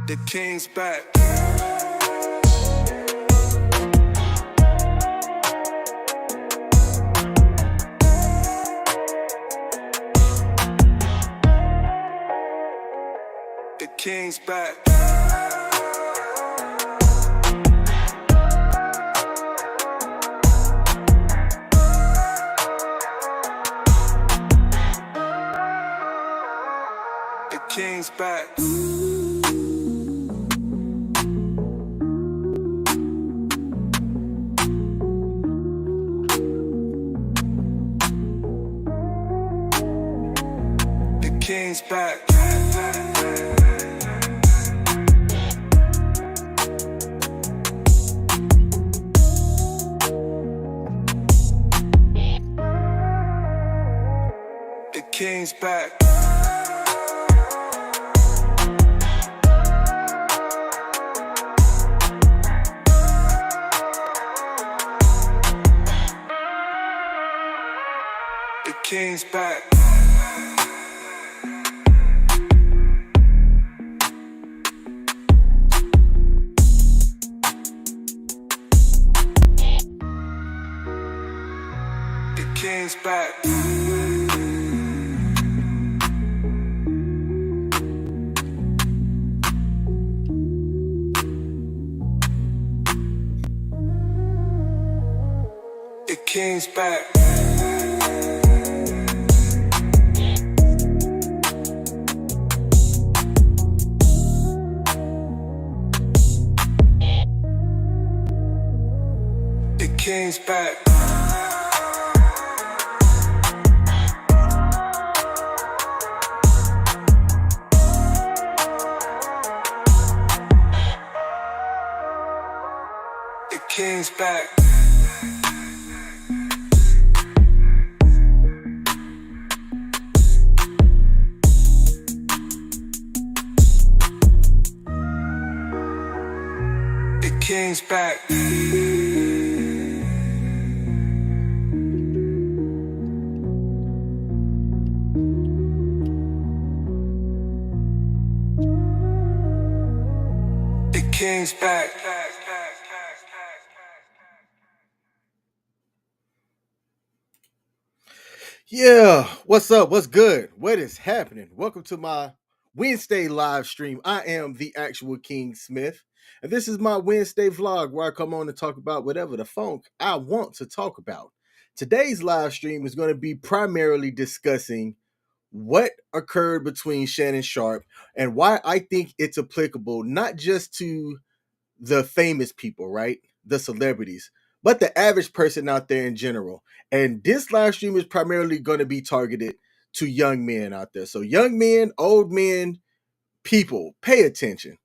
The King's back. The King's back. The King's back. The King's back. The King's back. The King's back. The King's back. The King's back. The King's back. The King's back. The King's back. The King's back. Yeah, what's up? What's good? What is happening? Welcome to my Wednesday live stream. I am the actual King Smith, and this is my Wednesday vlog where I come on and talk about whatever the funk I want to talk about. Today's live stream is going to be primarily discussing what occurred between Shannon Sharpe and why I think it's applicable not just to the famous people, right? The celebrities, but the average person out there in general. And this live stream is primarily going to be targeted to young men out there. So, young men, old men, people, pay attention,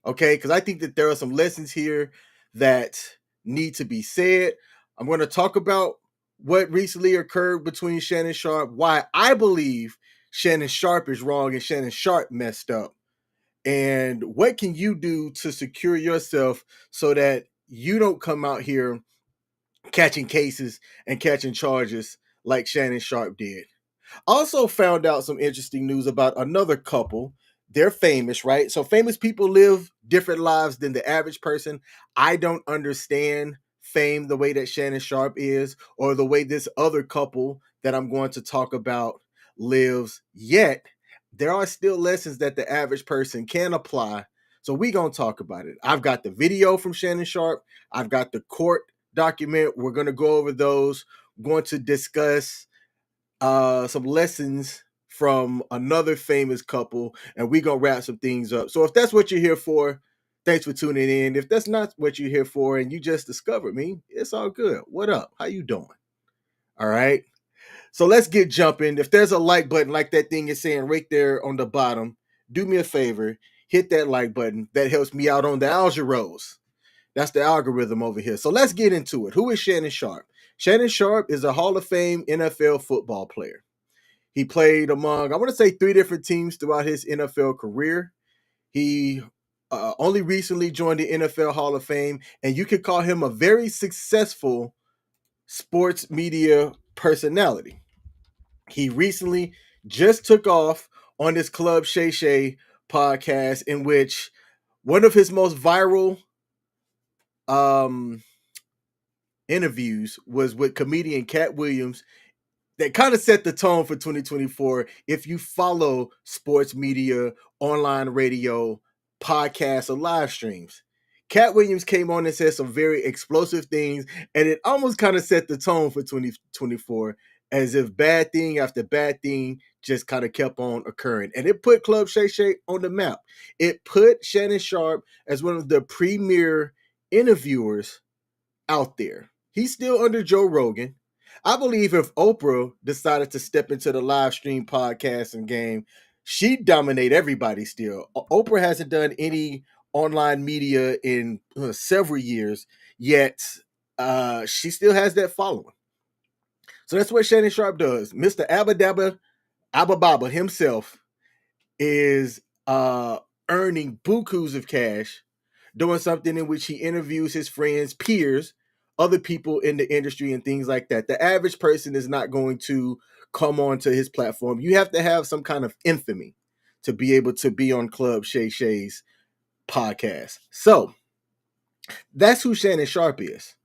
okay? Because I think that there are some lessons here that need to be said. I'm going to talk about what recently occurred between Shannon Sharpe, why I believe Shannon Sharpe is wrong and Shannon Sharpe messed up, and what can you do to secure yourself so that you don't come out here catching cases and catching charges like Shannon Sharpe did. Also found out some interesting news about another couple. They're famous, right? So famous people live different lives than the average person. I don't understand fame the way that Shannon Sharpe is, or the way this other couple that I'm going to talk about lives, yet there are still lessons that the average person can apply. So we gonna talk about it. I've got the video from Shannon Sharpe. I've got the court document. We're gonna go over those. We're going to discuss some lessons from another famous couple, and we gonna wrap some things up. So if that's what you're here for, thanks for tuning in. If that's not what you're here for and you just discovered me, it's all good. What up? How you doing? All right. So let's get jumping. If there's a like button like that thing is saying right there on the bottom, do me a favor, hit that like button. That helps me out on the algorithm. That's the algorithm over here. So let's get into it. Who is Shannon Sharpe? Shannon Sharpe is a Hall of Fame NFL football player. He played among, I want to say, 3 different teams throughout his NFL career. He only recently joined the NFL Hall of Fame, and you could call him a very successful sports media personality. He recently just took off on this Club Shay Shay podcast, in which One of his most viral um, interviews was with comedian Cat Williams that kind of set the tone for 2024 if you follow sports media, online radio, podcasts, or live streams. Cat Williams came on and said some very explosive things, and it almost kind of set the tone for 2024 as if bad thing after bad thing just kind of kept on occurring. And it put Club Shay Shay on the map. It put Shannon Sharpe as one of the premier interviewers out there. He's still under Joe Rogan. I believe if Oprah decided to step into the live stream podcasting game, she'd dominate everybody still. Oprah hasn't done any online media in several years, yet she still has that following. So that's what Shannon Sharpe does. Mr. Abba Abababa himself is earning bukus of cash doing something in which he interviews his friends, peers, other people in the industry, and things like that. The average person is not going to come onto his platform. You have to have some kind of infamy to be able to be on Club Shay Shay's podcast. So that's who Shannon Sharpe is.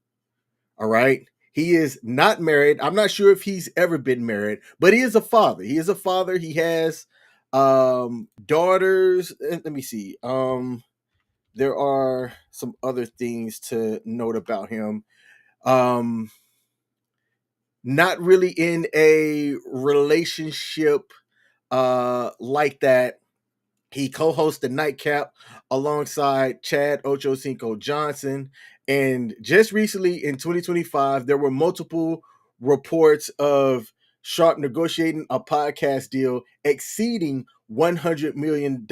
All right. He is not married. I'm not sure if he's ever been married, but he is a father. He is a father. He has daughters. Let me see. There are some other things to note about him. Not really in a relationship like that. He co-hosts the Nightcap alongside Chad Ochocinco Johnson. And just recently in 2025, there were multiple reports of Sharpe negotiating a podcast deal exceeding $100 million,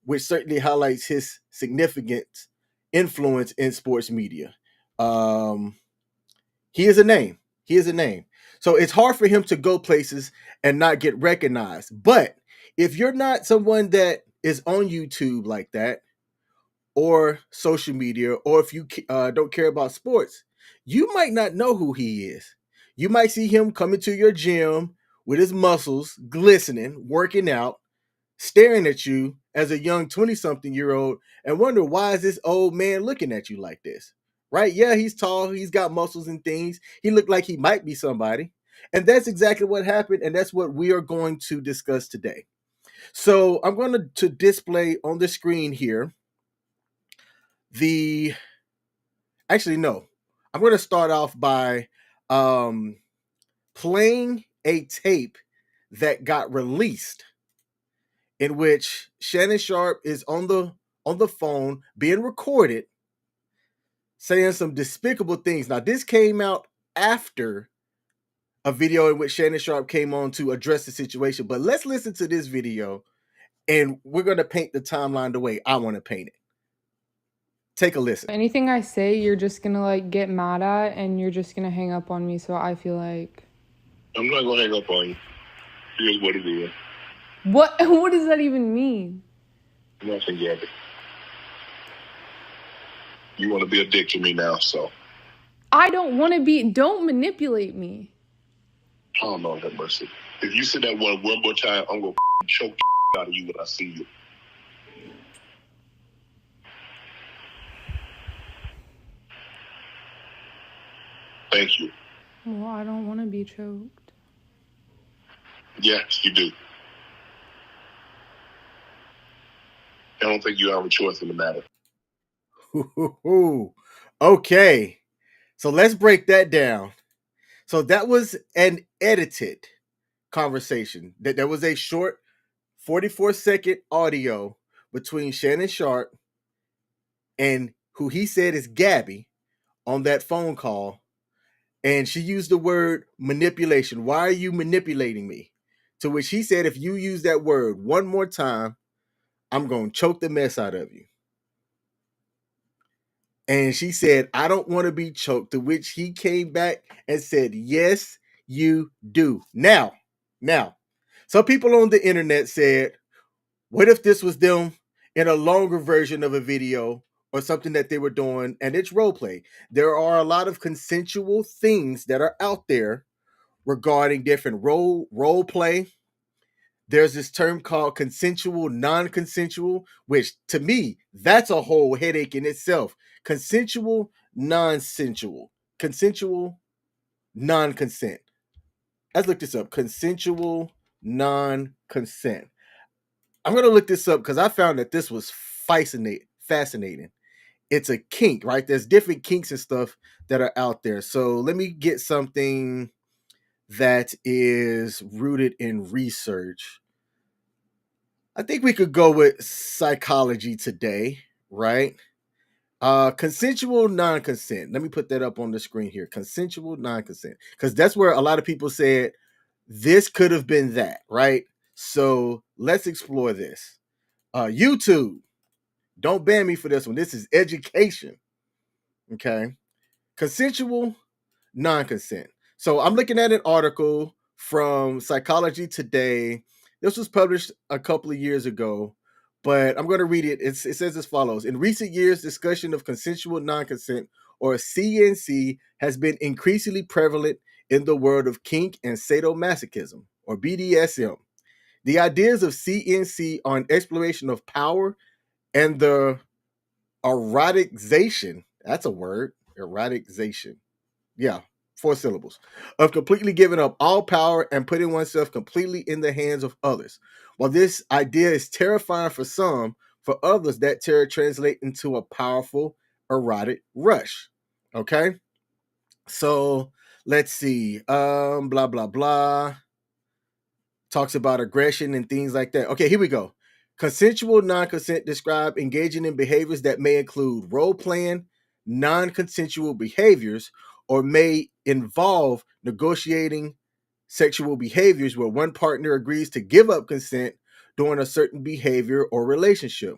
which certainly highlights his significant influence in sports media. He is a name. He is a name. So it's hard for him to go places and not get recognized. But if you're not someone that is on YouTube like that, or social media, or if you don't care about sports, you might not know who he is. You might see him coming to your gym with his muscles glistening, working out, staring at you as a young 20-something-year-old and wonder why is this old man looking at you like this? Right? Yeah, he's tall, he's got muscles and things. He looked like he might be somebody. And that's exactly what happened, and that's what we are going to discuss today. So I'm going to display on the screen here the actually no. I'm going to start off by playing a tape that got released in which Shannon Sharpe is on the phone being recorded saying some despicable things. Now, this came out after a video in which Shannon Sharpe came on to address the situation. But let's listen to this video and we're going to paint the timeline the way I want to paint it. Take a listen. Anything I say, you're just gonna like get mad at and you're just gonna hang up on me. So I feel like I'm not gonna hang up on you. Here's what it is. what does that even mean? Nothing, Gabby. You want to be a dick to me now, so. I don't want to be. Don't manipulate me. Oh, Lord have mercy. If you say that one more time, I'm gonna choke the out of you when I see you. Thank you. Well, I don't want to be choked. Yes, you do. I don't think you have a choice in the matter. Okay. So let's break that down. So that was an edited conversation. That there was a short 44-second audio between Shannon Sharpe and who he said is Gabby on that phone call. And she used the word manipulation. Why are you manipulating me? To which he said, if you use that word one more time, I'm going to choke the mess out of you. And she said, I don't want to be choked. To which he came back and said, yes, you do. Now, some people on the internet said, what if this was them in a longer version of a video or something that they were doing and it's role play? There are a lot of consensual things that are out there regarding different role play. There's this term called consensual, non-consensual, which to me, that's a whole headache in itself. Consensual, non-sensual, consensual, non-consent. Let's look this up. Consensual, non-consent. I'm going to look this up because I found that this was fascinating. It's a kink, right? There's different kinks and stuff that are out there. So let me get something that is rooted in research. I think we could go with Psychology Today, right? Consensual non-consent. Let me put that up on the screen here. Consensual non-consent. Because that's where a lot of people said this could have been that, right? So let's explore this. YouTube, don't ban me for this one. This is education. Okay. Consensual non-consent. So I'm looking at an article from Psychology Today. This was published a couple of years ago, but I'm going to read it. It says as follows. In recent years, discussion of consensual non-consent, or CNC, has been increasingly prevalent in the world of kink and sadomasochism, or BDSM. The ideas of CNC are an exploration of power and the eroticization. That's a word. Eroticization. Yeah, 4 syllables. Of completely giving up all power and putting oneself completely in the hands of others. While this idea is terrifying for some, for others, that terror translates into a powerful erotic rush. Okay? So let's see. Blah, blah, blah. Talks about aggression and things like that. Okay, here we go. Consensual non-consent describe engaging in behaviors that may include role-playing, non-consensual behaviors, or may involve negotiating sexual behaviors where one partner agrees to give up consent during a certain behavior or relationship.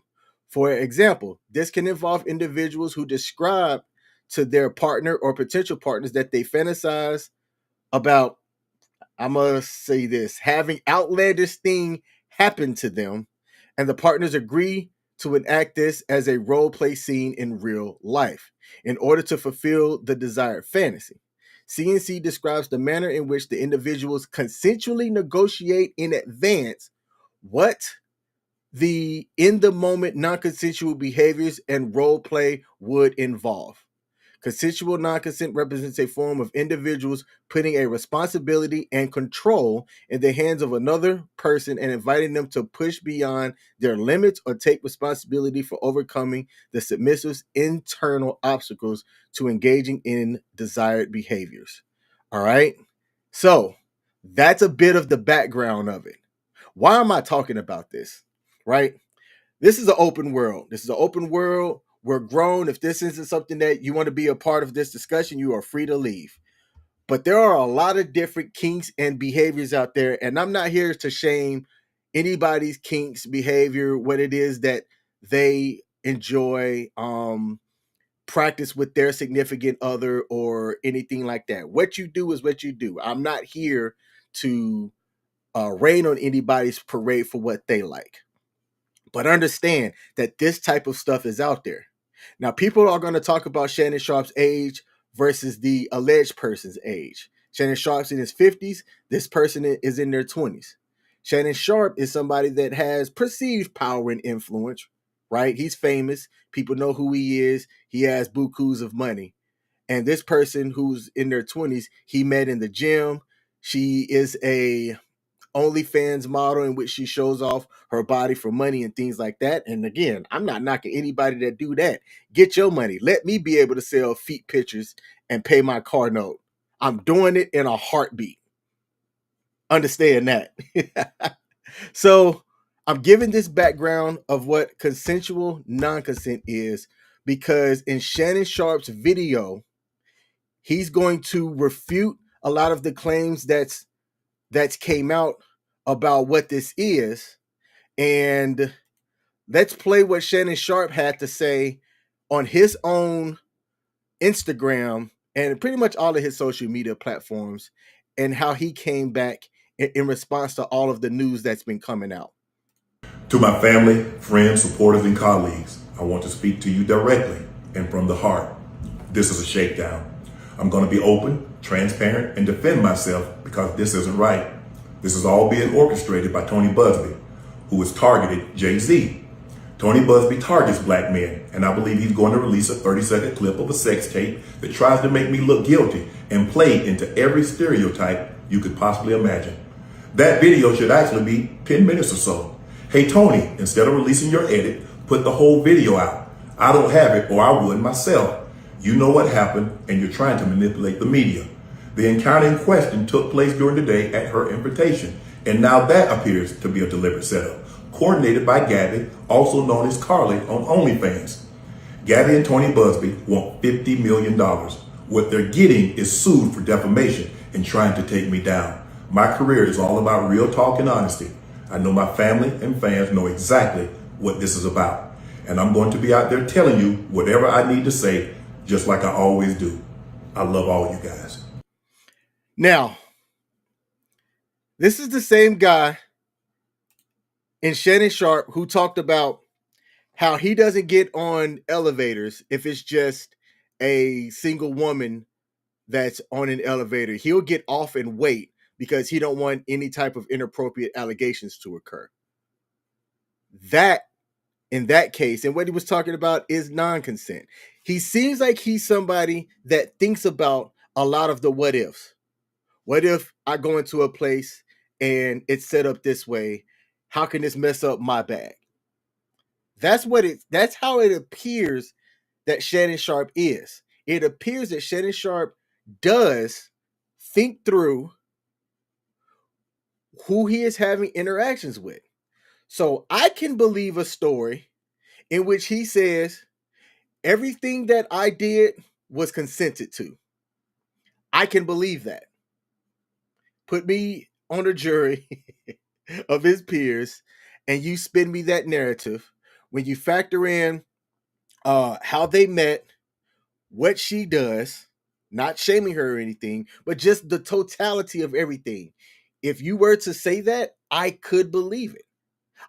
For example, this can involve individuals who describe to their partner or potential partners that they fantasize about, I must say this, having outlandish thing happen to them, and the partners agree to enact this as a role play scene in real life in order to fulfill the desired fantasy. CNC describes the manner in which the individuals consensually negotiate in advance what the in the moment non-consensual behaviors and role play would involve. Consensual non-consent represents a form of individuals putting a responsibility and control in the hands of another person and inviting them to push beyond their limits or take responsibility for overcoming the submissive's internal obstacles to engaging in desired behaviors. All right? So that's a bit of the background of it. Why am I talking about this? Right? This is an open world. This is an open world. We're grown. If this isn't something that you want to be a part of this discussion, you are free to leave. But there are a lot of different kinks and behaviors out there. And I'm not here to shame anybody's kinks, behavior, what it is that they enjoy, practice with their significant other or anything like that. What you do is what you do. I'm not here to rain on anybody's parade for what they like. But understand that this type of stuff is out there. Now, people are going to talk about Shannon Sharpe's age versus the alleged person's age. Shannon Sharpe's in his 50s. This person is in their 20s. Shannon Sharpe is somebody that has perceived power and influence, right? He's famous. People know who he is. He has bukus of money. And this person who's in their 20s, he met in the gym. She is a OnlyFans model in which she shows off her body for money and things like that. And again, I'm not knocking anybody that do that. Get your money. Let me be able to sell feet pictures and pay my car note. I'm doing it in a heartbeat. Understand that. So I'm giving this background of what consensual non-consent is because in Shannon Sharpe's video, he's going to refute a lot of the claims that's came out about what this is. And let's play what Shannon Sharpe had to say on his own Instagram and pretty much all of his social media platforms and how he came back in response to all of the news that's been coming out. To my family, friends, supporters, and colleagues, I want to speak to you directly and from the heart. This is a shakedown. I'm going to be open, transparent, and defend myself because this isn't right. This is all being orchestrated by Tony Busby, who has targeted Jay-Z. Tony Busby targets black men, and I believe he's going to release a 30-second clip of a sex tape that tries to make me look guilty and play into every stereotype you could possibly imagine. That video should actually be 10 minutes or so. Hey Tony, instead of releasing your edit, put the whole video out. I don't have it, or I would myself. You know what happened, and you're trying to manipulate the media. The encounter in question took place during the day at her invitation, and now that appears to be a deliberate setup, coordinated by Gabby, also known as Carly on OnlyFans. Gabby and Tony Busby want $50 million. What they're getting is sued for defamation and trying to take me down. My career is all about real talk and honesty. I know my family and fans know exactly what this is about. And I'm going to be out there telling you whatever I need to say, just like I always do. I love all you guys. Now, this is the same guy in Shannon Sharpe who talked about how he doesn't get on elevators if it's just a single woman that's on an elevator. He'll get off and wait because he don't want any type of inappropriate allegations to occur. That, in that case, and what he was talking about is non-consent. He seems like he's somebody that thinks about a lot of the what ifs. What if I go into a place and it's set up this way? How can this mess up my bag? That's how it appears that Shannon Sharpe is. It appears that Shannon Sharpe does think through who he is having interactions with. So I can believe a story in which he says everything that I did was consented to. I can believe that. Put me on a jury of his peers and you spin me that narrative. When you factor in how they met, what she does, not shaming her or anything, but just the totality of everything. If you were to say that, I could believe it.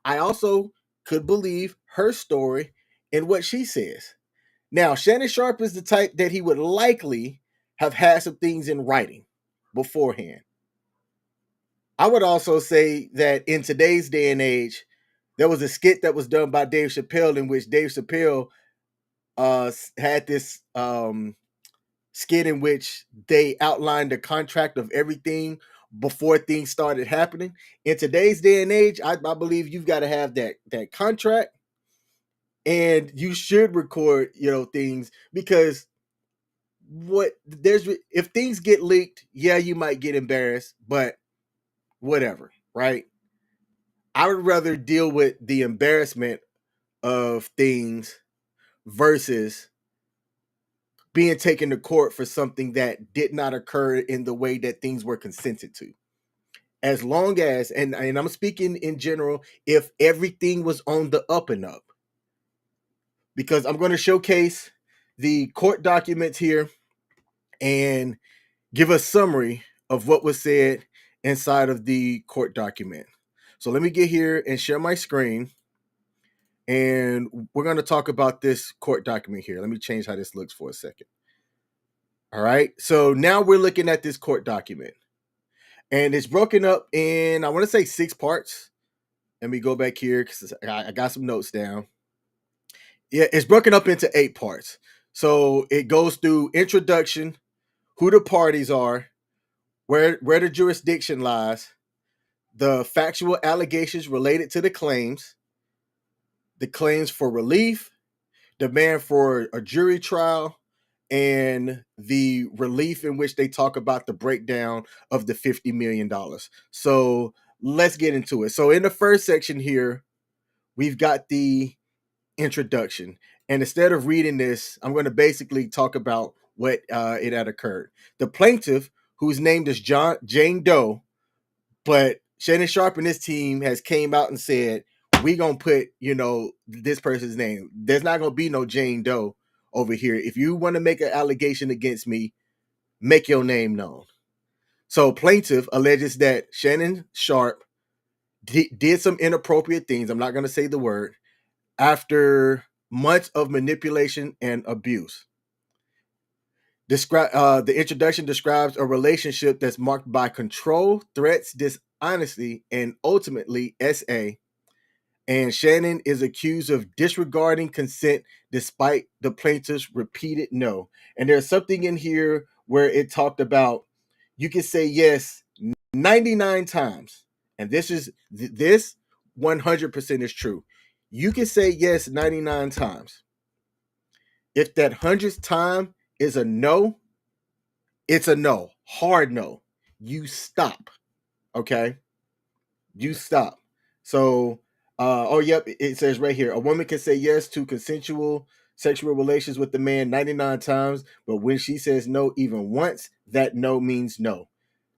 I also could believe her story and what she says. Now, Shannon Sharpe is the type that he would likely have had some things in writing beforehand. I would also say that in today's day and age, there was a skit that was done by Dave Chappelle in which Dave Chappelle had this skit in which they outlined the contract of everything before things started happening. In today's day and age, I believe you've got to have that contract, and you should record, things, because if things get leaked, yeah, you might get embarrassed, but whatever, right? I would rather deal with the embarrassment of things versus being taken to court for something that did not occur in the way that things were consented to. As long as, and I'm speaking in general, if everything was on the up and up. Because I'm going to showcase the court documents here and give a summary of what was said inside of the court document. So let me get here and share my screen. And we're going to talk about this court document here. Let me change how this looks for a second. All right. So now we're looking at this court document. And it's broken up in, I want to say 6 parts. Let me go back here because I got some notes down. Yeah, it's broken up into 8 parts. So it goes through introduction, who the parties are, where the jurisdiction lies, the factual allegations related to the claims for relief, demand for a jury trial, and the relief in which they talk about the breakdown of the $50 million. So let's get into it. So in the first section here, we've got the introduction. And instead of reading this, I'm going to basically talk about what it had occurred. The plaintiff, whose name is Jane Doe, but Shannon Sharpe and his team has came out and said, we going to put, this person's name. There's not going to be no Jane Doe over here. If you want to make an allegation against me, make your name known. So plaintiff alleges that Shannon Sharpe did some inappropriate things. I'm not going to say the word. After months of manipulation and abuse. The introduction describes a relationship that's marked by control, threats, dishonesty, and ultimately SA. And Shannon is accused of disregarding consent despite the plaintiff's repeated no. And there's something in here where it talked about you can say yes 99 times. And this 100% is true. You can say yes 99 times. If that 100th time is a no, it's a no, hard no. You stop. Okay? You stop. So, oh, yep, it says right here a woman can say yes to consensual sexual relations with the man 99 times, but when she says no even once, that no means no.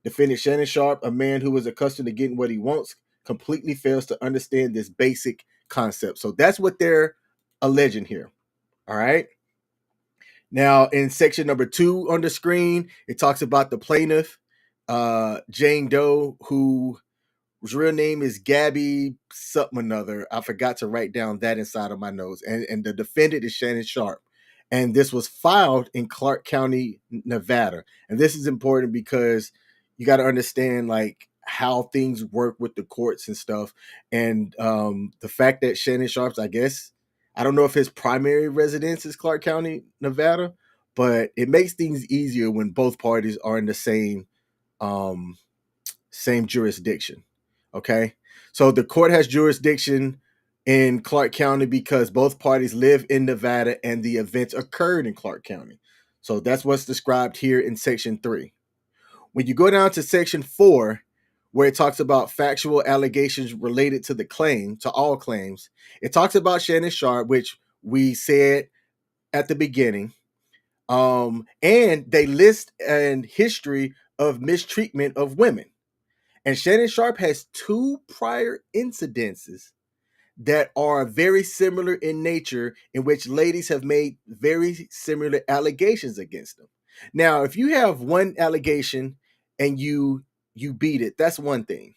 Defendant Shannon Sharpe, a man who is accustomed to getting what he wants, completely fails to understand this basic concept. So that's what they're alleging here. All right. Now, in section number 2 on the screen, it talks about the plaintiff, Jane Doe, whose real name is Gabby something another. I forgot to write down that inside of my notes. And the defendant is Shannon Sharpe. And this was filed in Clark County, Nevada. And this is important because you got to understand like how things work with the courts and stuff. And the fact that Shannon Sharpe's, I guess, I don't know if his primary residence is Clark County, Nevada, but it makes things easier when both parties are in the same jurisdiction. Okay. So the court has jurisdiction in Clark County because both parties live in Nevada and the events occurred in Clark County. So that's what's described here in section 3. When you go down to section 4, where it talks about factual allegations related to the claim, to all claims, it talks about Shannon Sharpe, which we said at the beginning. And they list an history of mistreatment of women. And Shannon Sharpe has 2 prior incidences that are very similar in nature, in which ladies have made very similar allegations against them. Now, if you have one allegation and you beat it, that's one thing.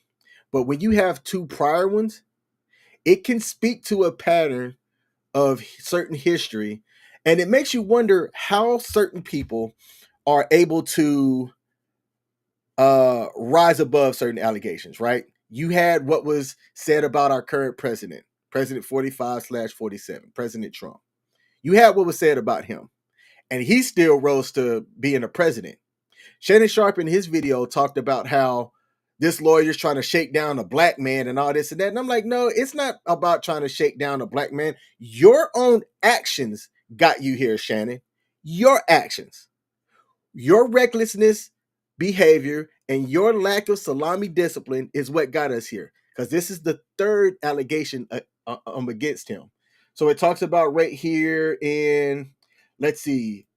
But when you have 2 prior ones, it can speak to a pattern of certain history, and it makes you wonder how certain people are able to rise above certain allegations, right? You had what was said about our current president, President 45/47, President Trump. You had what was said about him, and he still rose to being a president. Shannon Sharpe in his video talked about how this lawyer's trying to shake down a black man and all this and that. And I'm like, no, it's not about trying to shake down a black man. Your own actions got you here, Shannon. Your actions. Your recklessness, behavior, and your lack of salami discipline is what got us here. Because this is the 3rd allegation against him. So it talks about right here in, let's see,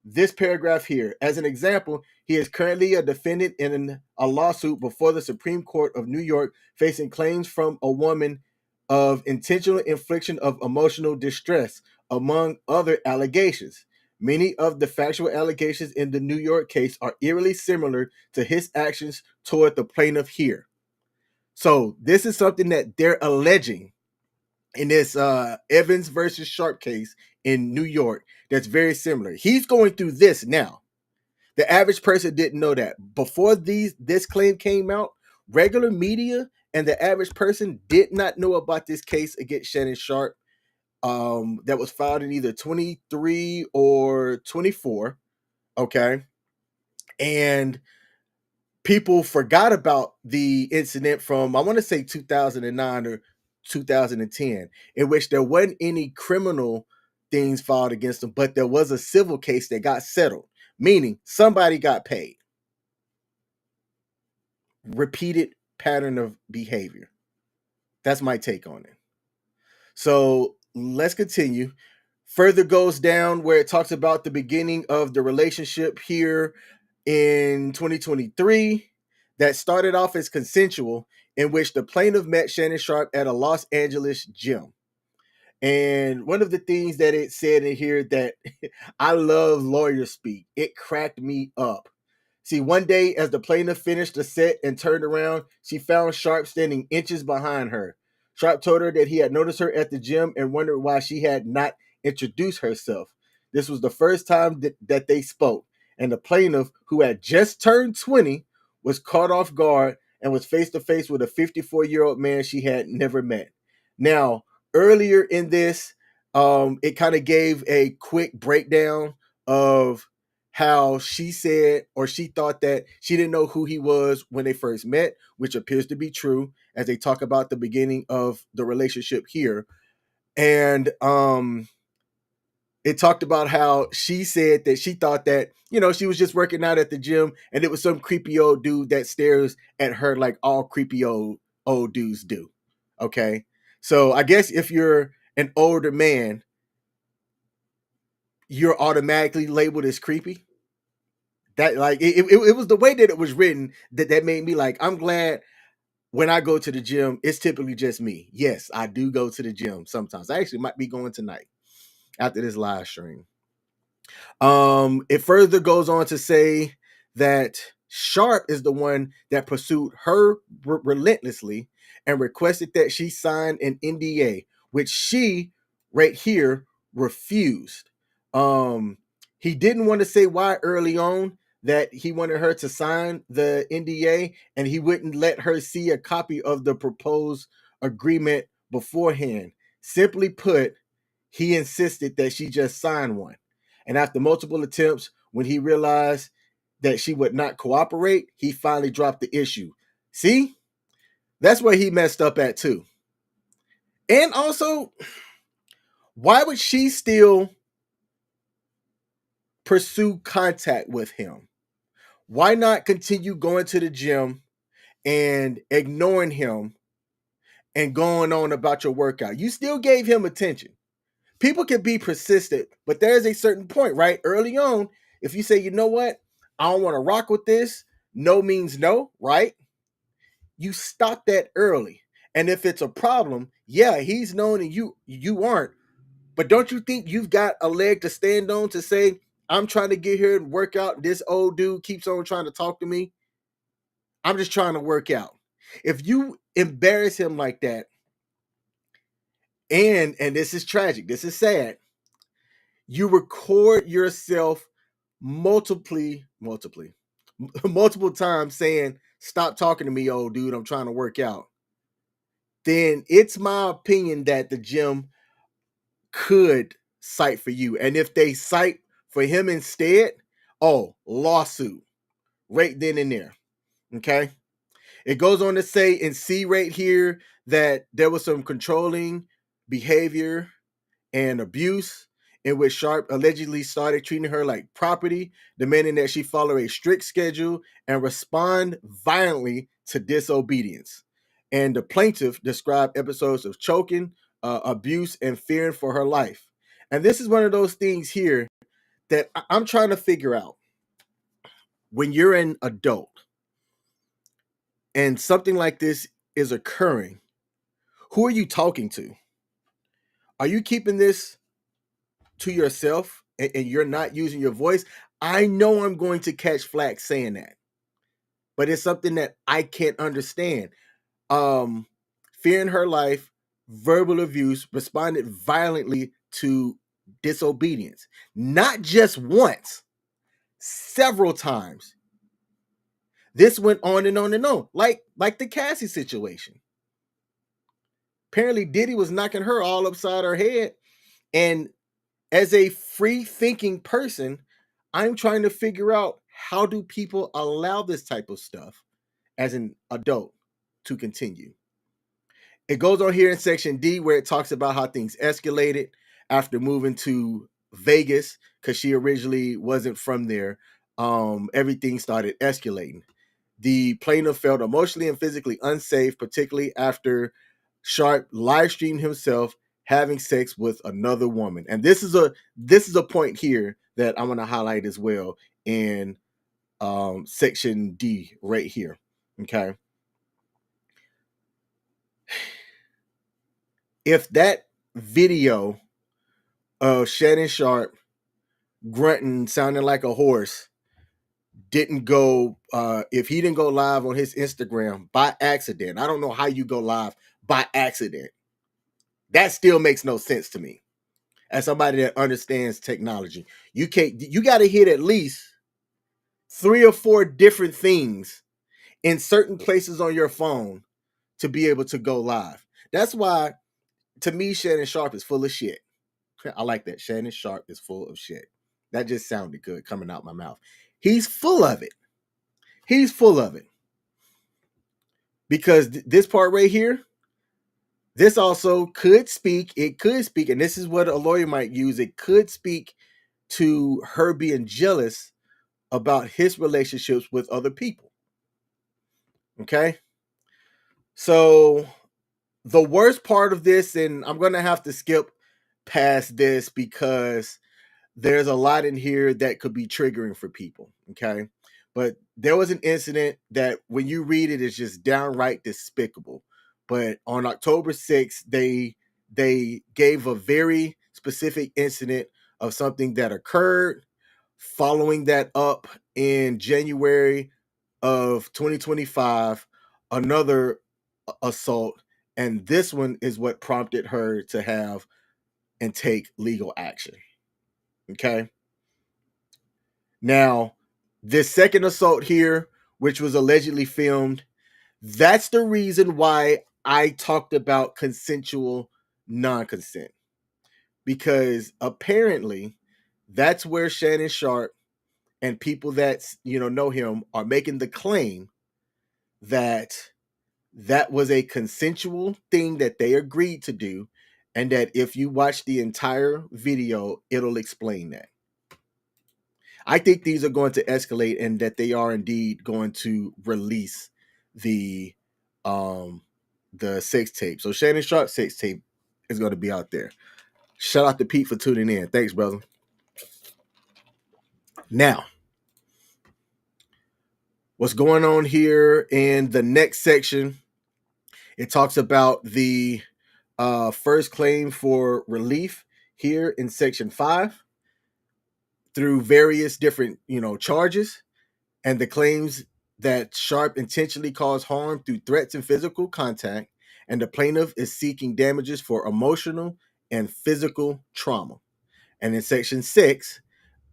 this paragraph here. As an example, he is currently a defendant in a lawsuit before the Supreme Court of New York facing claims from a woman of intentional infliction of emotional distress, among other allegations. Many of the factual allegations in the New York case are eerily similar to his actions toward the plaintiff here. So this is something that they're alleging in this Evans versus Sharpe case in New York that's very similar. He's going through this now. The average person didn't know that. Before this claim came out, regular media and the average person did not know about this case against Shannon Sharpe that was filed in either 23 or 24. Okay. And people forgot about the incident from, I want to say 2009 or 2010, in which there wasn't any criminal things filed against them, but there was a civil case that got settled, meaning somebody got paid. Repeated pattern of behavior. That's my take on it. So let's continue. Further goes down where it talks about the beginning of the relationship here in 2023 that started off as consensual, in which the plaintiff met Shannon Sharpe at a Los Angeles gym. And one of the things that it said in here that I love lawyer speak, it cracked me up. See, one day as the plaintiff finished the set and turned around, she found Sharpe standing inches behind her. Sharpe told her that he had noticed her at the gym and wondered why she had not introduced herself. This was the first time that they spoke. and the plaintiff, who had just turned 20, was caught off guard and was face to face with a 54-year-old man she had never met. Now, earlier in this, it kind of gave a quick breakdown of how she said, or she thought that she didn't know who he was when they first met, which appears to be true as they talk about the beginning of the relationship here. And it talked about how she said that she thought that, she was just working out at the gym and it was some creepy old dude that stares at her like all creepy old dudes do. Okay. So I guess if you're an older man, you're automatically labeled as creepy. That like it was the way that it was written that made me like, I'm glad when I go to the gym, it's typically just me. Yes, I do go to the gym sometimes. I actually might be going tonight after this live stream. It further goes on to say that Sharpe is the one that pursued her relentlessly and requested that she sign an NDA, which she right here refused. He didn't want to say why early on that he wanted her to sign the NDA, and he wouldn't let her see a copy of the proposed agreement beforehand. Simply put, he insisted that she just sign one. And after multiple attempts, when he realized that she would not cooperate, he finally dropped the issue. See, that's where he messed up at too. And also, why would she still pursue contact with him? Why not continue going to the gym and ignoring him and going on about your workout? You still gave him attention. People can be persistent, but there's a certain point, right? Early on, if you say, you know what, I don't want to rock with this, no means no, right? You stop that early. And if it's a problem, yeah, he's known and you aren't. But don't you think you've got a leg to stand on to say, I'm trying to get here and work out. This old dude keeps on trying to talk to me. I'm just trying to work out. If you embarrass him like that, and this is tragic, this is sad, you record yourself multiple times saying, stop talking to me, old dude, I'm trying to work out, then it's my opinion that the gym could cite for you. And if they cite for him instead, lawsuit right then and there. Okay. It goes on to say in C right here that there was some controlling behavior and abuse in which Sharpe allegedly started treating her like property, demanding that she follow a strict schedule and respond violently to disobedience. And the plaintiff described episodes of choking, abuse, and fearing for her life. And this is one of those things here that I'm trying to figure out. When you're an adult and something like this is occurring, who are you talking to? Are you keeping this to yourself and you're not using your voice? I know I'm going to catch flack saying that, but it's something that I can't understand. Fearing her life, verbal abuse, responded violently to disobedience, not just once, several times. This went on and on and on, like the Cassie situation. Apparently, Diddy was knocking her all upside her head, and as a free-thinking person, I'm trying to figure out, how do people allow this type of stuff as an adult to continue? It goes on here in section D where it talks about how things escalated after moving to Vegas, because she originally wasn't from there. Everything started escalating. The plaintiff felt emotionally and physically unsafe, particularly after Sharpe live streamed himself having sex with another woman. And this is a point here that I want to highlight as well in section D right here. Okay. If that video of Shannon Sharpe grunting, sounding like a horse, didn't go, if he didn't go live on his Instagram by accident, I don't know how you go live by accident. That still makes no sense to me. As somebody that understands technology, you got to hit at least 3 or 4 different things in certain places on your phone to be able to go live. That's why, to me, Shannon Sharpe is full of shit. I like that. Shannon Sharpe is full of shit. That just sounded good coming out my mouth. He's full of it. He's full of it. Because this part right here, this also could speak, and this is what a lawyer might use, it could speak to her being jealous about his relationships with other people. Okay? So the worst part of this, and I'm going to have to skip past this because there's a lot in here that could be triggering for people. Okay? But there was an incident that when you read it, it's just downright despicable. But on October 6th, they gave a very specific incident of something that occurred. Following that up in January of 2025, another assault, and this one is what prompted her to have and take legal action. Okay. Now, this second assault here, which was allegedly filmed, that's the reason why I talked about consensual non-consent. Because apparently that's where Shannon Sharpe and people that know him are making the claim that that was a consensual thing that they agreed to do, and that if you watch the entire video, it'll explain that. I think these are going to escalate, and that they are indeed going to release the sex tape. So Shannon Sharpe sex tape is going to be out there. Shout out to Pete for tuning in. Thanks, brother. Now, what's going on here in the next section? It talks about the first claim for relief here in section 5 through various different, charges, and the claims that Sharpe intentionally caused harm through threats and physical contact, and the plaintiff is seeking damages for emotional and physical trauma. And in section 6,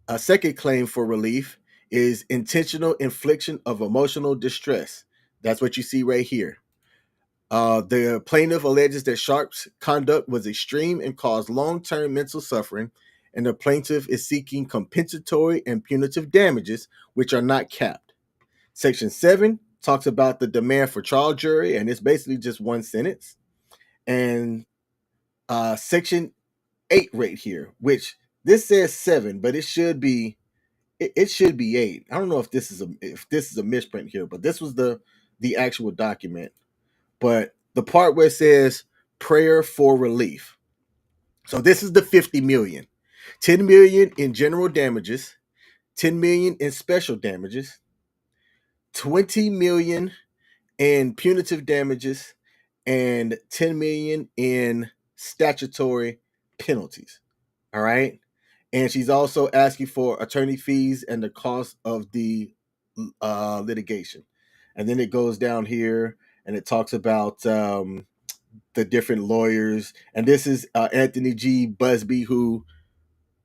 a second claim for relief is intentional infliction of emotional distress. That's what you see right here. The plaintiff alleges that Sharpe's conduct was extreme and caused long-term mental suffering, and the plaintiff is seeking compensatory and punitive damages, which are not capped. Section 7 talks about the demand for trial jury, and it's basically just one sentence. And Section 8 right here, which this says 7, but it should be 8. I don't know if this is a misprint here, but this was the actual document. But the part where it says prayer for relief. So this is the 50 million. 10 million in general damages, 10 million in special damages, 20 million in punitive damages, and 10 million in statutory penalties. All right. And she's also asking for attorney fees and the cost of the litigation. And then it goes down here and it talks about the different lawyers. And this is Anthony G. Busby, who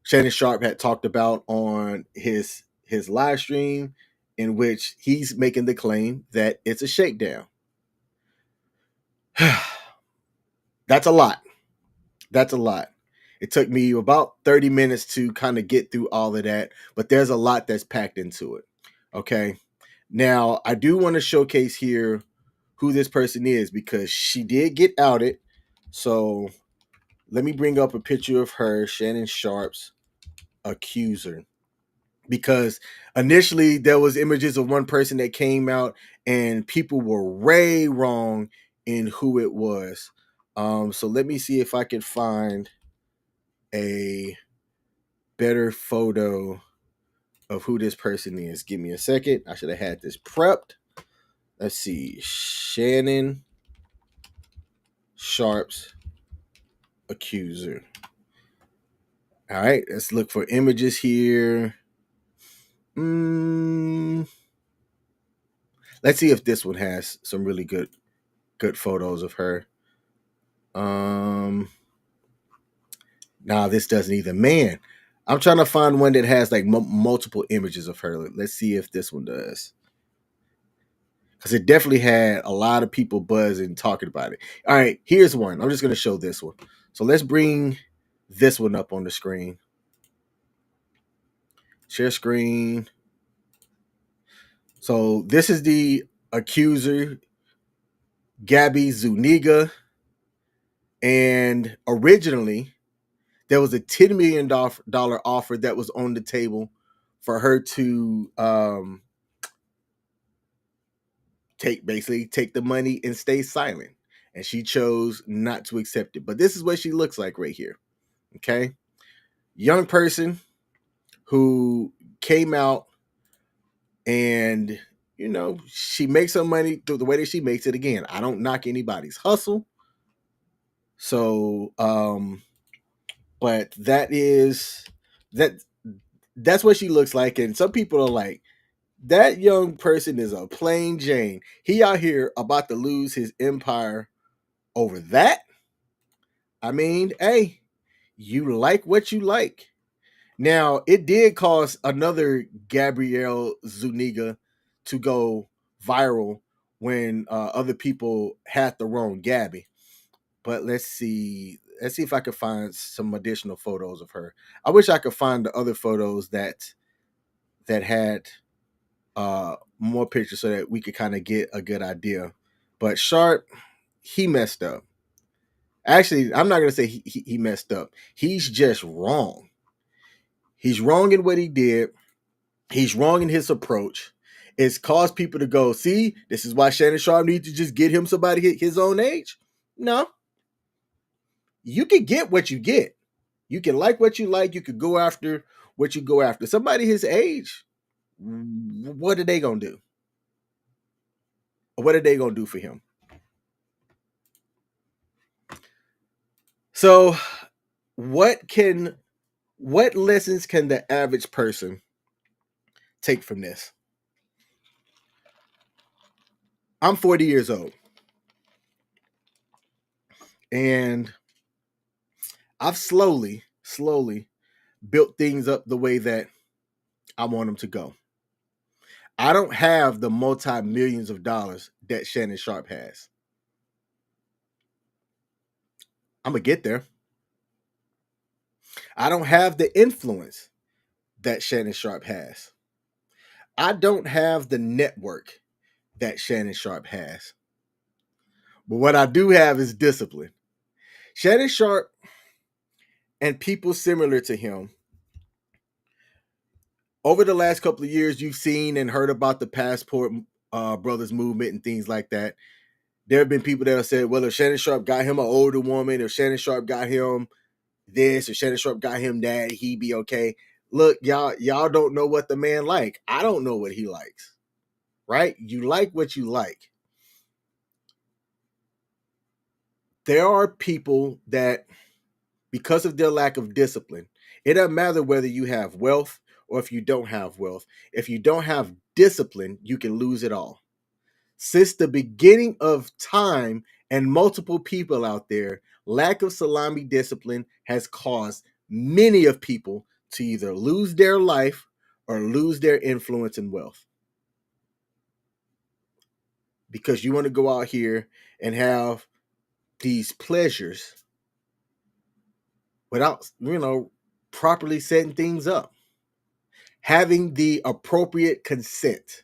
Shannon Sharpe had talked about on his live stream, in which he's making the claim that it's a shakedown. That's a lot. That's a lot. It took me about 30 minutes to kind of get through all of that, but there's a lot that's packed into it. Okay. Now, I do want to showcase here who this person is, because she did get outed. So let me bring up a picture of her, Shannon Sharpe's accuser. Because initially there was images of one person that came out and people were way wrong in who it was. So let me see if I can find a better photo of who this person is. Give me a second. I should have had this prepped. Let's see. Shannon Sharpe's accuser. All right, let's look for images here. Let's see if this one has some really good photos of her. Nah, this doesn't either. Man, I'm trying to find one that has like multiple images of her. Let's see if this one does. Because it definitely had a lot of people buzzing talking about it. All right, here's one. I'm just going to show this one. So let's bring this one up on the screen. Share screen. So this is the accuser, Gabby Zuniga. And originally, there was a $10 million offer that was on the table for her to take the money and stay silent. And she chose not to accept it. But this is what she looks like right here. Okay. Young person who came out and, she makes her money through the way that she makes it. Again, I don't knock anybody's hustle. So, but that's what she looks like. And some people are like, that young person is a plain Jane. He out here about to lose his empire over that. I mean, hey, you like what you like. Now, it did cause another Gabrielle Zuniga to go viral when other people had the wrong Gabby. But let's see if I could find some additional photos of her. I wish I could find the other photos that had more pictures so that we could kind of get a good idea. But Sharpe, he messed up. Actually, I'm not gonna say he messed up. He's just wrong. He's wrong in what he did. He's wrong in his approach. It's caused people to go, see, this is why Shannon Sharpe needs to just get him somebody his own age. No. You can get what you get. You can like what you like. You could go after what you go after. Somebody his age, what are they going to do? What are they going to do for him? So what lessons can the average person take from this? I'm 40 years old. And I've slowly built things up the way that I want them to go. I don't have the multi-millions of dollars that Shannon Sharpe has. I'm going to get there. I don't have the influence that Shannon Sharpe has. I don't have the network that Shannon Sharpe has. But what I do have is discipline. Shannon Sharpe and people similar to him, over the last couple of years, you've seen and heard about the Passport Brothers movement and things like that. There have been people that have said, well, if Shannon Sharpe got him an older woman, if Shannon Sharpe got him this, or Shannon Sharpe got him that, he'd be okay. Look, y'all don't know what the man like. I don't know what he likes, right? You like what you like. There are people that, because of their lack of discipline, it doesn't matter whether you have wealth or if you don't have wealth. If you don't have discipline, you can lose it all. Since the beginning of time and multiple people out there, lack of salami discipline has caused many of people to either lose their life or lose their influence and wealth. Because you want to go out here and have these pleasures without, properly setting things up. Having the appropriate consent,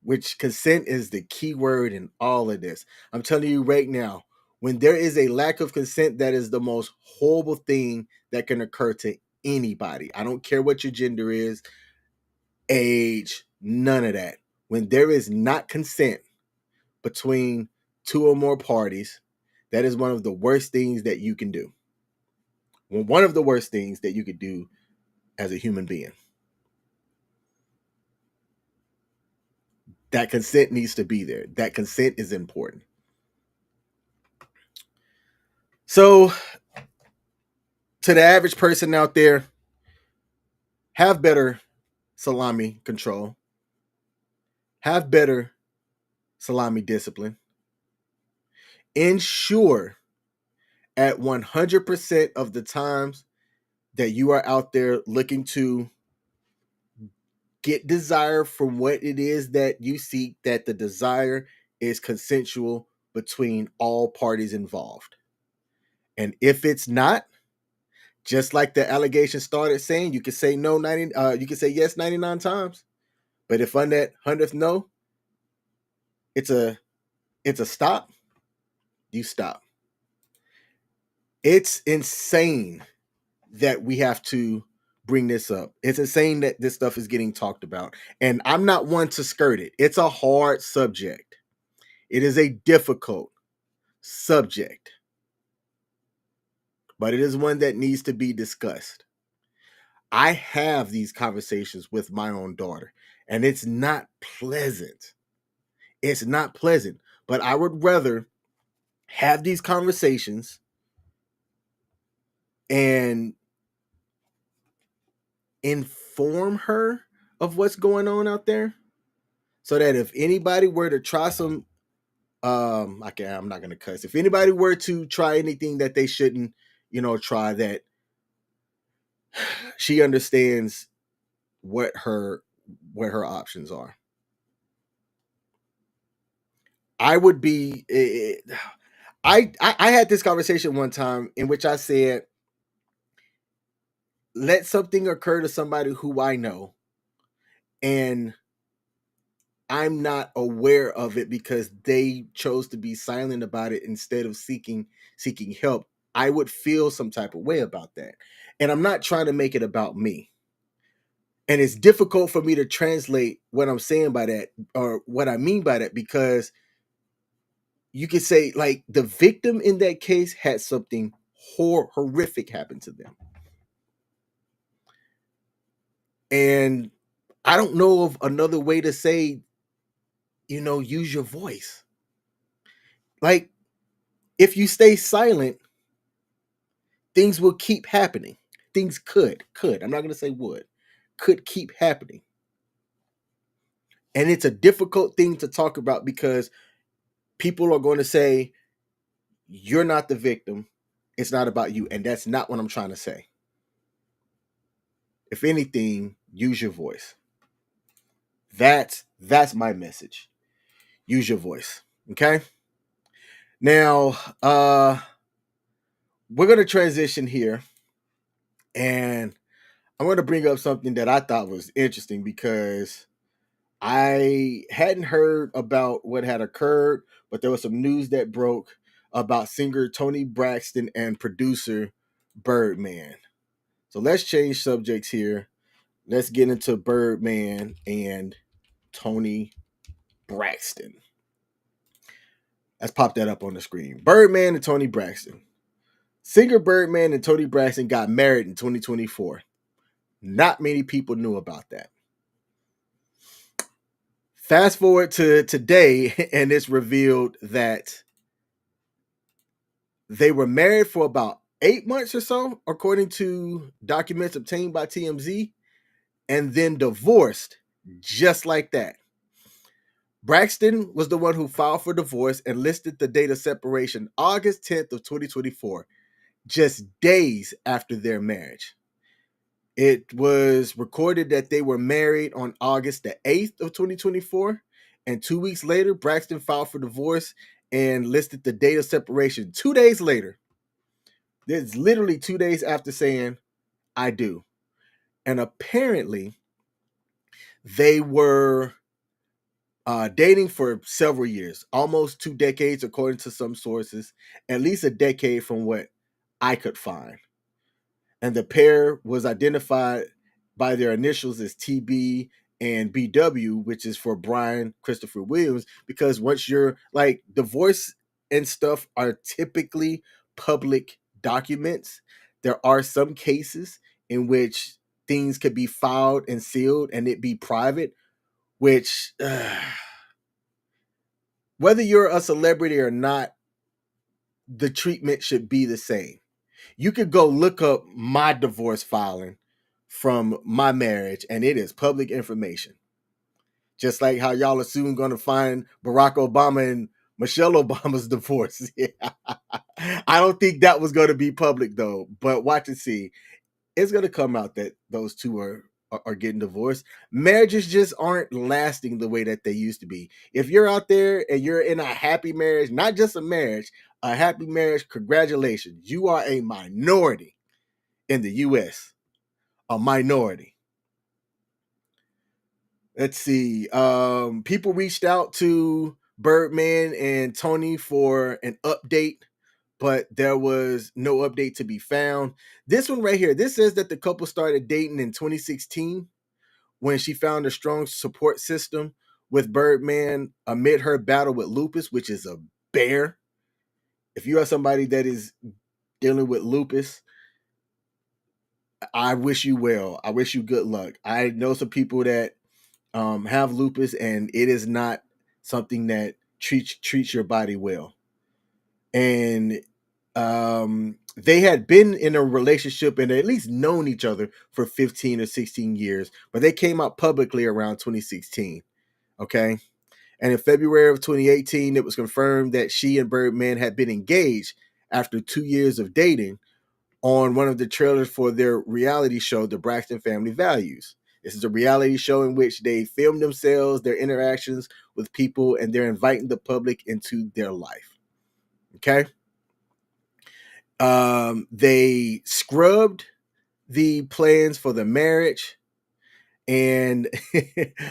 which consent is the key word in all of this. I'm telling you right now, when there is a lack of consent, that is the most horrible thing that can occur to anybody. I don't care what your gender is, age, none of that. When there is not consent between two or more parties, that is one of the worst things that you can do. One of the worst things that you could do as a human being. That consent needs to be there. That consent is important. So, to the average person out there, have better salami control. Have better salami discipline. Ensure at 100% of the times that you are out there looking to get desire from what it is that you seek, that the desire is consensual between all parties involved. And if it's not, just like the allegation started saying, you can say no 90 you can say yes 99 times, but if on that 100th no, it's a stop, you stop. It's insane that we have to bring this up. It's insane that this stuff is getting talked about. And I'm not one to skirt it. It's a hard subject. It is a difficult subject. But it is one that needs to be discussed. I have these conversations with my own daughter, and it's not pleasant. It's not pleasant. But I would rather have these conversations and inform her of what's going on out there, so that if anybody were to try some I'm not gonna cuss. If anybody were to try anything that they shouldn't, try, that she understands what her options are. I would be I had this conversation one time in which I said, let something occur to somebody who I know, and I'm not aware of it because they chose to be silent about it instead of seeking help. I would feel some type of way about that. And I'm not trying to make it about me. And it's difficult for me to translate what I'm saying by that, or what I mean by that, because you could say, like, the victim in that case had something horrific happen to them. And I don't know of another way to say, use your voice. Like, if you stay silent, things will keep happening. Things could, I'm not going to say would, could keep happening. And it's a difficult thing to talk about because people are going to say, you're not the victim. It's not about you. And that's not what I'm trying to say. If anything, use your voice. That's my message. Use your voice. Okay? Now, we're going to transition here, and I'm going to bring up something that I thought was interesting because I hadn't heard about what had occurred, but there was some news that broke about singer Toni Braxton and producer Birdman. So let's change subjects here. Let's get into Birdman and Toni Braxton. Let's pop that up on the screen. Birdman and Toni Braxton. Singer Birdman and Toni Braxton got married in 2024. Not many people knew about that. Fast forward to today, and it's revealed that they were married for about 8 months or so, according to documents obtained by TMZ, and then divorced just like that. Braxton was the one who filed for divorce and listed the date of separation August 10th of 2024, just days after their marriage. It was recorded that they were married on August the 8th of 2024, and 2 weeks later, Braxton filed for divorce and listed the date of separation 2 days later. It's literally 2 days after saying, I do. And apparently, they were dating for several years, almost 2 decades, according to some sources, at least a decade from what I could find. And the pair was identified by their initials as TB and BW, which is for Brian Christopher Williams, because once you're like, divorce and stuff are typically public documents. There are some cases in which things could be filed and sealed and it be private, which whether you're a celebrity or not, the treatment should be the same. You could go look up my divorce filing from my marriage, and it is public information. Just like how y'all are soon going to find Barack Obama and Michelle Obama's divorce. I don't think that was going to be public, though, but watch and see. it's gonna come out that those two are getting divorced. Marriages just aren't lasting the way that they used to be. If you're out there and you're in a happy marriage, not just a happy marriage, congratulations. You are a minority in the US. A minority. Let's see. People reached out to Birdman and Tony for an update, but there was no update to be found. This one right here, this says that the couple started dating in 2016 when she found a strong support system with Birdman amid her battle with lupus, which is a bear. If you are somebody that is dealing with lupus, I wish you well. I wish you good luck. I know some people that have lupus, and it is not something that treats your body well. And they had been in a relationship and at least known each other for 15 or 16 years, but they came out publicly around 2016. Okay. And in February of 2018, it was confirmed that she and Birdman had been engaged after 2 years of dating on one of the trailers for their reality show, The Braxton Family Values. This is a reality show in which they film themselves, their interactions with people, and they're inviting the public into their life. Okay. They scrubbed the plans for the marriage and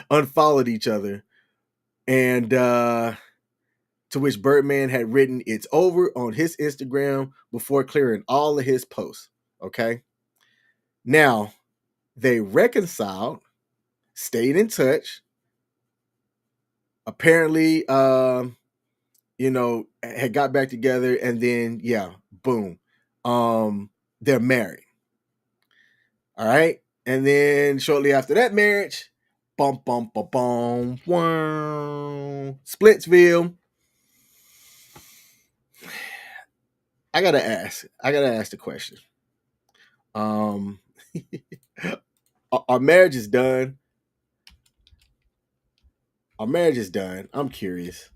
unfollowed each other. And to which Birdman had written, "It's over" on his Instagram before clearing all of his posts. Okay. Now, they reconciled, stayed in touch. Apparently, had got back together, and then boom. They're married. All right. And then shortly after that marriage, bum bum bum bum, Splitsville. I gotta ask the question. Our marriage is done. Our marriage is done. I'm curious.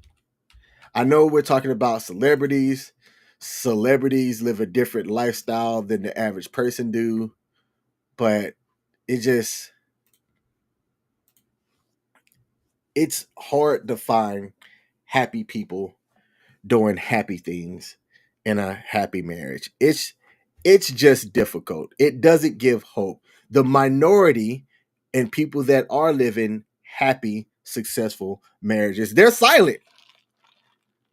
I know we're talking about celebrities. Celebrities live a different lifestyle than the average person do, but it's hard to find happy people doing happy things in a happy marriage. It's just difficult. It doesn't give hope. The minority and people that are living happy, successful marriages, they're silent.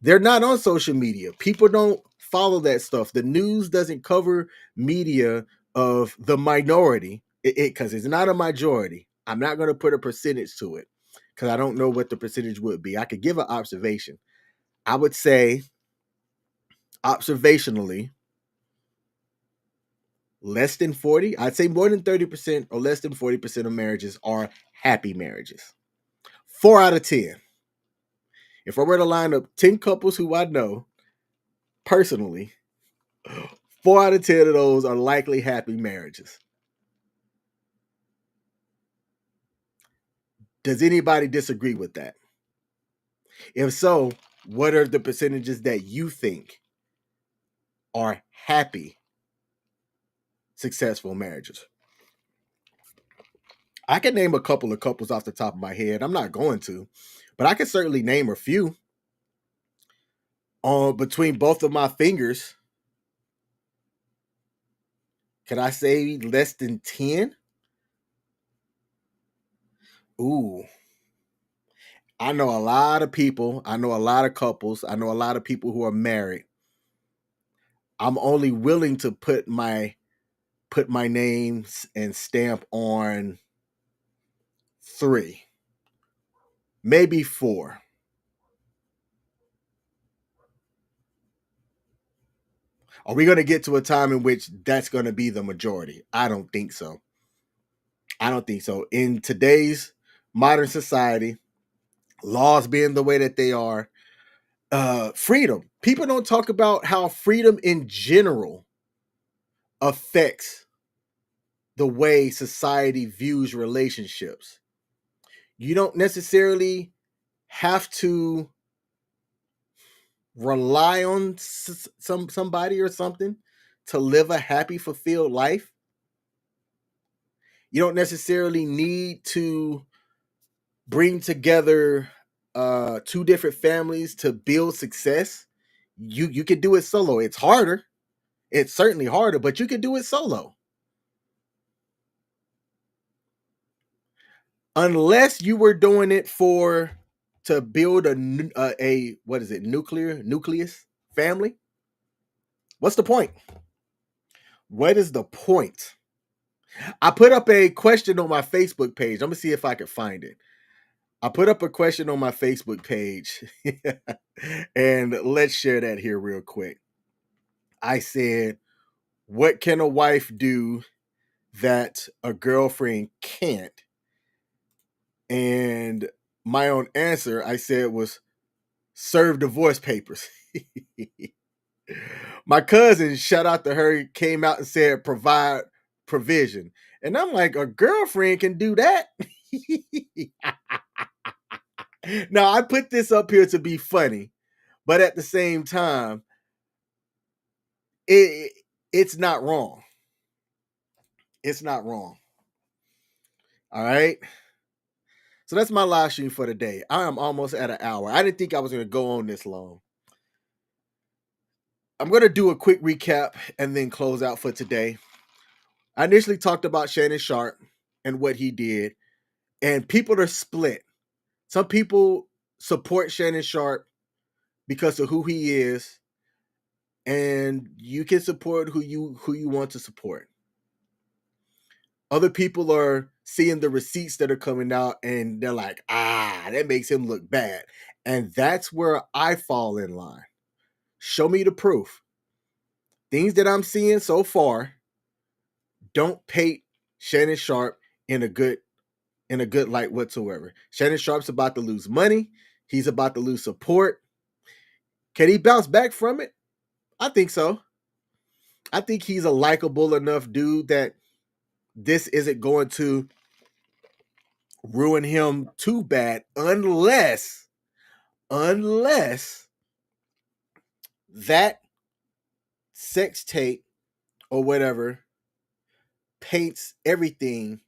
They're not on social media. People don't follow that stuff. The news doesn't cover media of the minority because it's not a majority. I'm not going to put a percentage to it because I don't know what the percentage would be. I could give an observation. I would say, observationally, less than 40, I'd say more than 30% or less than 40% of marriages are happy marriages. 4 out of 10. If I were to line up 10 couples who I know personally, 4 out of 10 of those are likely happy marriages. Does anybody disagree with that? If so, what are the percentages that you think are happy, successful marriages? I can name a couple of couples off the top of my head. I'm not going to, but I can certainly name a few. Between both of my fingers, could I say less than 10? Ooh. I know a lot of people. I know a lot of couples. I know a lot of people who are married. I'm only willing to put my name and stamp on 3, maybe 4. Are we going to get to a time in which that's going to be the majority? I don't think so. I don't think so. In today's modern society, laws being the way that they are, freedom. People don't talk about how freedom in general affects the way society views relationships. You don't necessarily have to rely on somebody or something to live a happy, fulfilled life. You don't necessarily need to bring together two different families to build success. You can do it solo. It's harder. It's certainly harder, but you can do it solo. Unless you were doing it to build a what is it, nucleus family. What's the point? What is the point? I put up a question on my Facebook page. I'm gonna see if I can find it. I put up a question on my Facebook page, and let's share that here real quick. I said, what can a wife do that a girlfriend can't? And my own answer, I said, was serve divorce papers. My cousin, shout out to her, came out and said provide provision. And I'm like, a girlfriend can do that? Now, I put this up here to be funny, but at the same time, it's not wrong. It's not wrong. All right. So that's my live stream for today. I am almost at an hour. I didn't think I was going to go on this long. I'm going to do a quick recap and then close out for today. I initially talked about Shannon Sharpe and what he did, and people are split. Some people support Shannon Sharpe because of who he is, and you can support who you want to support. Other people are seeing the receipts that are coming out, and they're like, that makes him look bad. And that's where I fall in line. Show me the proof. Things that I'm seeing so far don't paint Shannon Sharpe in a good light whatsoever. Shannon Sharpe's about to lose money. He's about to lose support. Can he bounce back from it? I think so. I think he's a likable enough dude that this isn't going to ruin him too bad unless that sex tape or whatever paints everything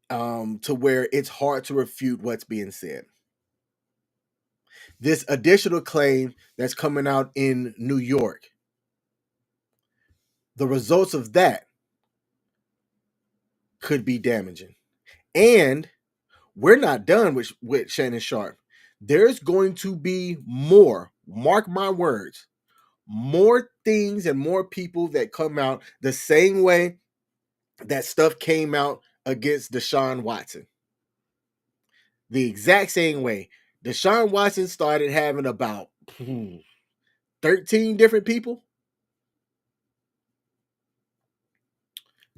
to where it's hard to refute what's being said. This additional claim that's coming out in New York, the results of that could be damaging. And we're not done with Shannon Sharpe. There's going to be more, mark my words, more things and more people that come out the same way that stuff came out against Deshaun Watson. The exact same way. Deshaun Watson started having about 13 different people.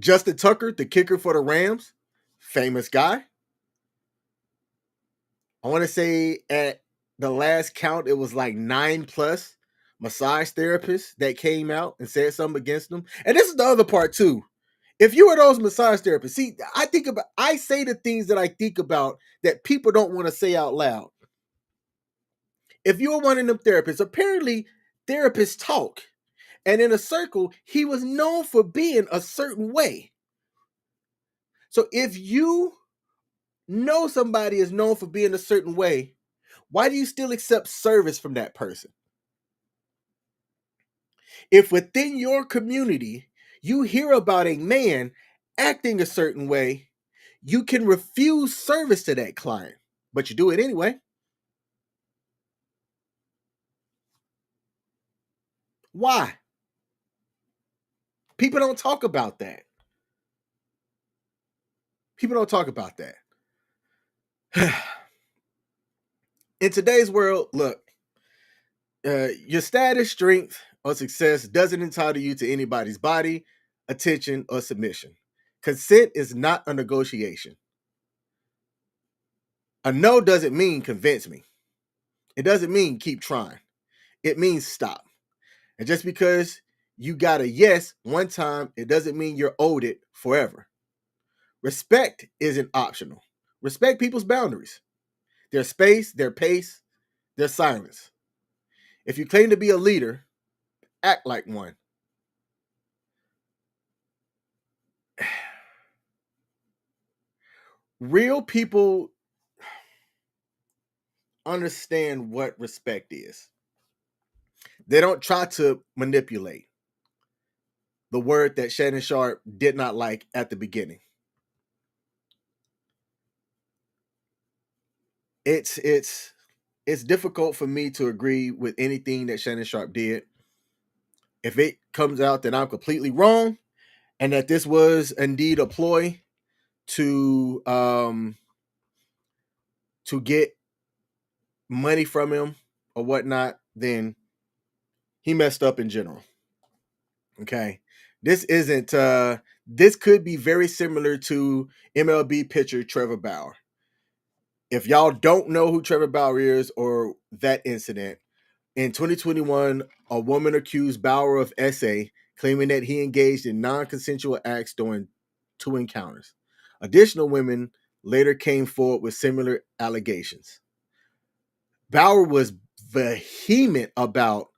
Justin Tucker, the kicker for the Rams, famous guy. I want to say at the last count, it was like 9+ massage therapists that came out and said something against them. And this is the other part too. If you are those massage therapists, see, I say the things that I think about that people don't want to say out loud. If you're one of them therapists, apparently therapists talk. And in a circle, he was known for being a certain way. So if you know somebody is known for being a certain way, why do you still accept service from that person? If within your community, you hear about a man acting a certain way, you can refuse service to that client, but you do it anyway. Why? People don't talk about that. People don't talk about that. In today's world, look, your status, strength, or success doesn't entitle you to anybody's body, attention, or submission. Consent is not a negotiation. A no doesn't mean convince me. It doesn't mean keep trying. It means stop. And just because you got a yes one time, it doesn't mean you're owed it forever. Respect isn't optional. Respect people's boundaries, their space, their pace, their silence. If you claim to be a leader, act like one. real people understand what respect is. They don't try to manipulate. The word that Shannon Sharpe did not like at the beginning. It's difficult for me to agree with anything that Shannon Sharpe did. If it comes out that I'm completely wrong and that this was indeed a ploy to get money from him or whatnot, then he messed up in general. Okay. This isn't this could be very similar to MLB pitcher Trevor Bauer. If y'all don't know who Trevor Bauer is or that incident, in 2021, a woman accused Bauer of SA, claiming that he engaged in non-consensual acts during 2 encounters. Additional women later came forward with similar allegations. Bauer was vehement about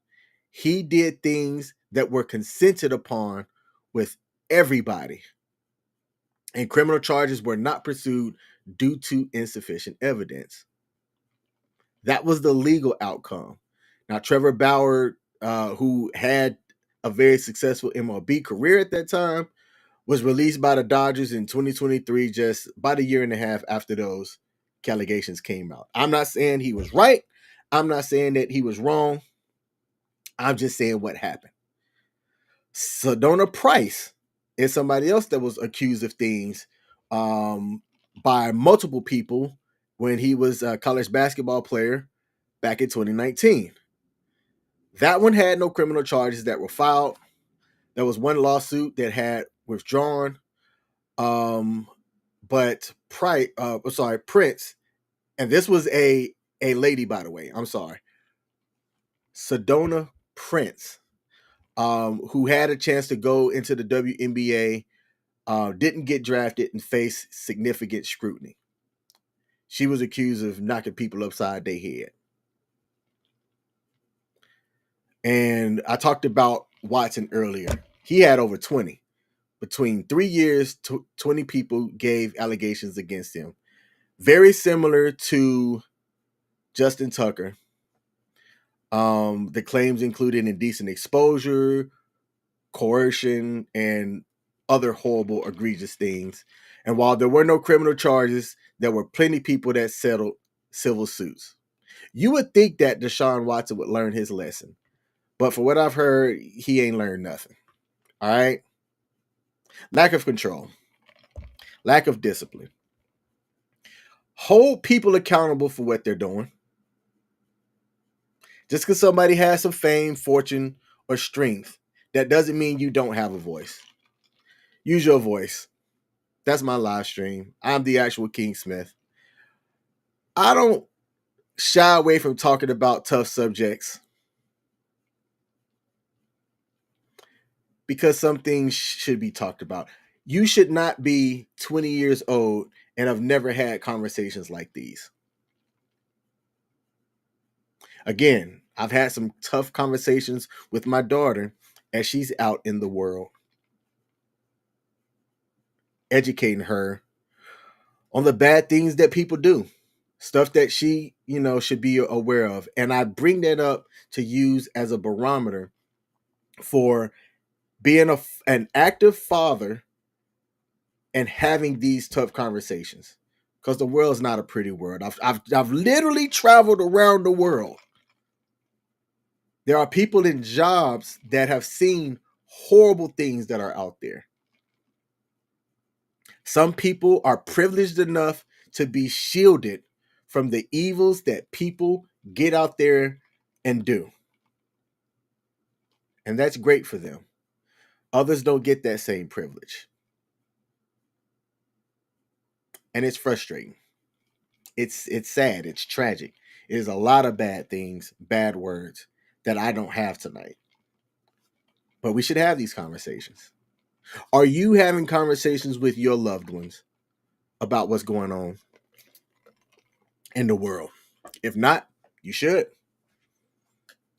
he did things that were consented upon with everybody, and criminal charges were not pursued due to insufficient evidence. That was the legal outcome. Now, Trevor Bauer, who had a very successful MLB career at that time, was released by the Dodgers in 2023, just about a year and a half after those allegations came out. I'm not saying he was right. I'm not saying that he was wrong. I'm just saying what happened. Sedona Price is somebody else that was accused of things by multiple people when he was a college basketball player back in 2019. That one had no criminal charges that were filed. There was one lawsuit that had withdrawn. But Prince, and this was a lady, by the way. I'm sorry. Sedona Prince, who had a chance to go into the WNBA, didn't get drafted and faced significant scrutiny. She was accused of knocking people upside their head. And I talked about Watson earlier. He had over 20. Between 3 years, 20 people gave allegations against him. Very similar to Justin Tucker. The claims included indecent exposure, coercion, and other horrible, egregious things. And while there were no criminal charges, there were plenty of people that settled civil suits. You would think that Deshaun Watson would learn his lesson. But for what I've heard, he ain't learned nothing. All right? Lack of control. Lack of discipline. Hold people accountable for what they're doing. Just because somebody has some fame, fortune, or strength, that doesn't mean you don't have a voice. Use your voice. That's my live stream. I'm the actual King Smith. I don't shy away from talking about tough subjects because some things should be talked about. You should not be 20 years old and have never had conversations like these. Again, I've had some tough conversations with my daughter as she's out in the world, educating her on the bad things that people do, stuff that she, should be aware of. And I bring that up to use as a barometer for being an active father and having these tough conversations, because the world's not a pretty world. I've literally traveled around the world. There are people in jobs that have seen horrible things that are out there. Some people are privileged enough to be shielded from the evils that people get out there and do. And that's great for them. Others don't get that same privilege. And it's frustrating. It's sad. It's tragic. There's a lot of bad things, bad words that I don't have tonight. But we should have these conversations. Are you having conversations with your loved ones about what's going on in the world? If not, you should.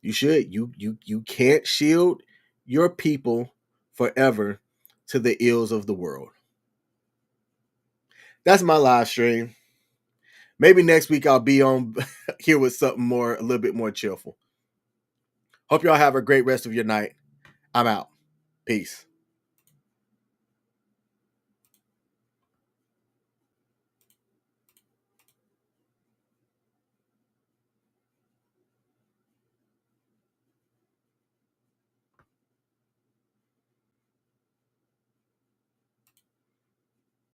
You should. You can't shield your people forever to the ills of the world. That's my live stream. Maybe next week I'll be on here with something a little bit more cheerful. Hope y'all have a great rest of your night. I'm out. Peace.